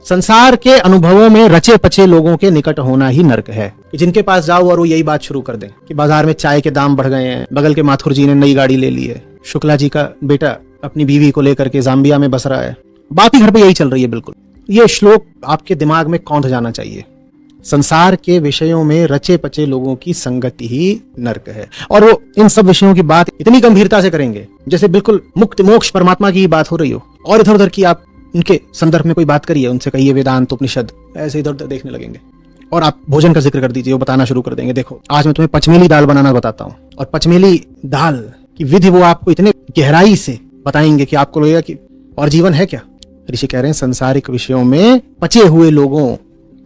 संसार के अनुभवों में रचे पचे लोगों के निकट होना ही नर्क है। जिनके पास जाओ और वो यही बात शुरू कर दें कि बाजार में चाय के दाम बढ़ गए हैं, बगल के माथुर जी ने नई गाड़ी ले ली है, शुक्ला जी का बेटा अपनी बीवी को लेकर के जाम्बिया में बस रहा है, बात ही घर पे यही चल रही है। बिल्कुल ये श्लोक आपके दिमाग में कौंध जाना चाहिए। संसार के विषयों में रचे पचे लोगों की संगति ही नर्क है। और वो इन सब विषयों की बात इतनी गंभीरता से करेंगे जैसे बिल्कुल मुक्त मोक्ष परमात्मा की बात हो रही हो, और इधर उधर की आप उनके संदर्भ में कोई बात करिए, उनसे कहिए वेदांत उपनिषद, ऐसे इधर उधर देखने लगेंगे। और आप भोजन का जिक्र कर दीजिए, वो बताना शुरू कर देंगे, देखो आज मैं तुम्हें पचमेली दाल बनाना बताता हूँ, और पचमेली दाल की विधि वो आपको इतने गहराई से बताएंगे कि आपको लगेगा कि और जीवन है क्या। ऋषि कह रहे हैं संसारिक विषयों में पचे हुए लोगों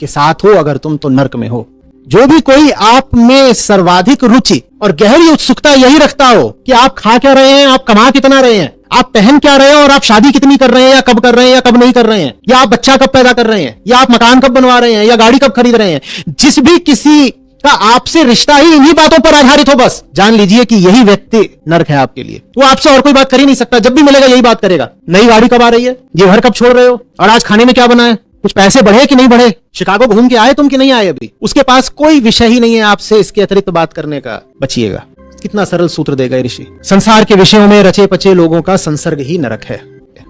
के साथ हो अगर तुम तो नर्क में हो। जो भी कोई आप में सर्वाधिक रुचि और गहरी उत्सुकता यही रखता हो कि आप खा क्या रहे हैं, आप कमा कितना रहे हैं, आप पहन क्या रहे हैं, और आप शादी कितनी कर रहे हैं या कब कर रहे हैं या कब नहीं कर रहे हैं, या आप बच्चा कब पैदा कर रहे हैं, या आप मकान कब बनवा रहे हैं, या गाड़ी कब खरीद रहे हैं, जिस भी किसी का आपसे रिश्ता ही इन्हीं बातों पर आधारित हो, बस जान लीजिए कि यही व्यक्ति नर्क है आपके लिए। वो आपसे और कोई बात कर ही नहीं सकता, जब भी मिलेगा यही बात करेगा। नई गाड़ी कब आ रही है, ये घर कब छोड़ रहे हो, और आज खाने में क्या बना है, कुछ पैसे बढ़े कि नहीं बढ़े, शिकागो घूम के आए तुम कि नहीं आए अभी। उसके पास कोई विषय ही नहीं है आपसे इसके अतिरिक्त बात करने का। बचिएगा। कितना सरल सूत्र देगा ऋषि। संसार के विषयों में रचे पचे लोगों का संसर्ग ही नरक है।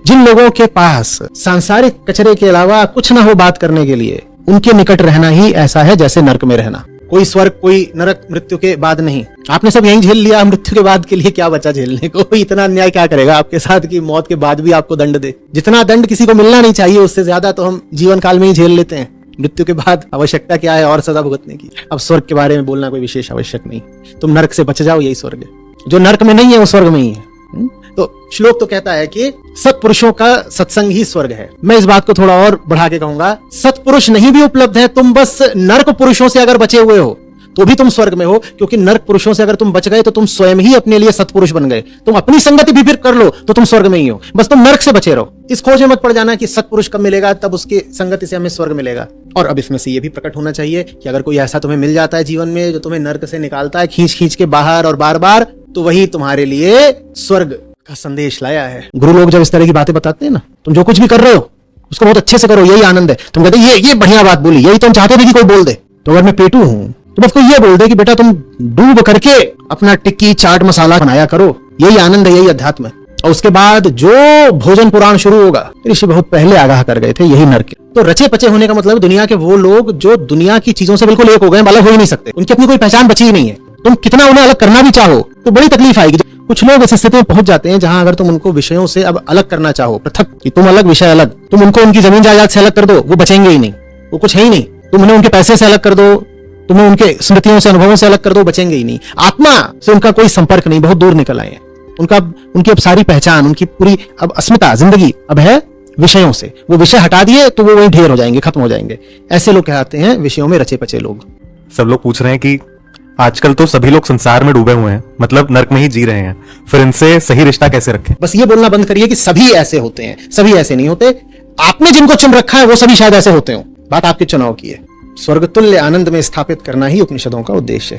जिन लोगों के पास सांसारिक कचरे के अलावा कुछ ना हो बात करने के लिए, उनके निकट रहना ही ऐसा है जैसे नरक में रहना। कोई स्वर्ग कोई नरक मृत्यु के बाद नहीं। आपने सब यहीं झेल लिया, मृत्यु के बाद के लिए क्या बचा झेलने को। इतना अन्याय क्या करेगा आपके साथ कि मौत के बाद भी आपको दंड दे। जितना दंड किसी को मिलना नहीं चाहिए उससे ज्यादा तो हम जीवन काल में ही झेल लेते हैं। मृत्यु के बाद आवश्यकता क्या है और सजा भुगतने की। अब स्वर्ग के बारे में बोलना कोई विशेष आवश्यक नहीं। तुम नरक से बच जाओ, यही स्वर्ग है। जो नरक में नहीं है वो स्वर्ग में ही है। तो श्लोक तो कहता है कि सत्पुरुषों का सत्संग ही स्वर्ग है। मैं इस बात को थोड़ा और बढ़ा के कहूंगा, सत्पुरुष नहीं भी उपलब्ध है, तुम बस नरक पुरुषों से अगर बचे हुए हो तो भी तुम स्वर्ग में हो, क्योंकि नरक पुरुषों से अगर तुम बच गए तो तुम स्वयं ही अपने लिए सत्पुरुष बन गए। तुम अपनी संगति भी फिर कर लो तो तुम स्वर्ग में ही हो। बस तुम नरक से बचे रहो। इस खोज में मत पड़ जाना कि सत्पुरुष कब मिलेगा, तब उसकी संगति से हमें स्वर्ग मिलेगा। और अब इसमें से ये भी प्रकट होना चाहिए कि अगर कोई ऐसा तुम्हें मिल जाता है जीवन में जो तुम्हें नरक से निकालता है खींच खींच के बाहर और बार बार, तो वही तुम्हारे लिए स्वर्ग का संदेश लाया है। गुरु लोग जब इस तरह की बातें बताते हैं ना, तुम जो कुछ भी कर रहे हो उसको बहुत अच्छे से करो, यही आनंद है। तुम कहते ये बढ़िया बात बोली, यही तुम चाहते थे कि कोई बोल दे। तो अगर मैं पेटू हूं तो बस कोई ये बोल दे कि बेटा तुम डूब करके अपना टिक्की चाट मसाला बनाया करो, यही आनंद है, यही अध्यात्म है। और उसके बाद जो भोजन पुराण शुरू होगा, ऋषि बहुत पहले आगाह कर गए थे, यही नरक। तो रचे पचे होने का मतलब दुनिया के वो लोग जो दुनिया की चीजों से बिल्कुल एक हो गए, अलग हो ही नहीं सकते, उनकी अपनी कोई पहचान बची ही नहीं है। तुम कितना उन्हें अलग करना भी चाहो तो बड़ी तकलीफ आएगी। कुछ लोग इस स्थिति में पहुंच जाते हैं जहां अगर तुम उनको विषयों से अब अलग करना चाहो, पृथक, कि तुम अलग विषय अलग, तुम उनको उनकी जमीन जायदाद से अलग कर दो, वो बचेंगे ही नहीं, वो कुछ है ही नहीं। तुम उन्हें उनके पैसे से अलग कर दो, तुम्हें उनके स्मृतियों से अनुभवों से अलग कर दो, बचेंगे ही नहीं। आत्मा से उनका कोई संपर्क नहीं, बहुत दूर निकल आए हैं। उनकी अब सारी पहचान, उनकी पूरी अब अस्मिता, जिंदगी अब है विषयों से। वो विषय हटा दिए तो वो वही ढेर हो जाएंगे, खत्म हो जाएंगे। ऐसे लोग कहते हैं विषयों में रचे पचे लोग। सब लोग पूछ रहे हैं कि आजकल तो सभी लोग संसार में डूबे हुए हैं, मतलब नरक में ही जी रहे हैं, फिर इनसे सही रिश्ता कैसे रखें? बस ये बोलना बंद करिए कि सभी ऐसे होते हैं, सभी ऐसे नहीं होते। आपने जिनको चुन रखा है वो सभी शायद ऐसे होते हो। बात आपके चुनाव की है। स्वर्गतुल्य आनंद में स्थापित करना ही उपनिषदों का उद्देश्य है।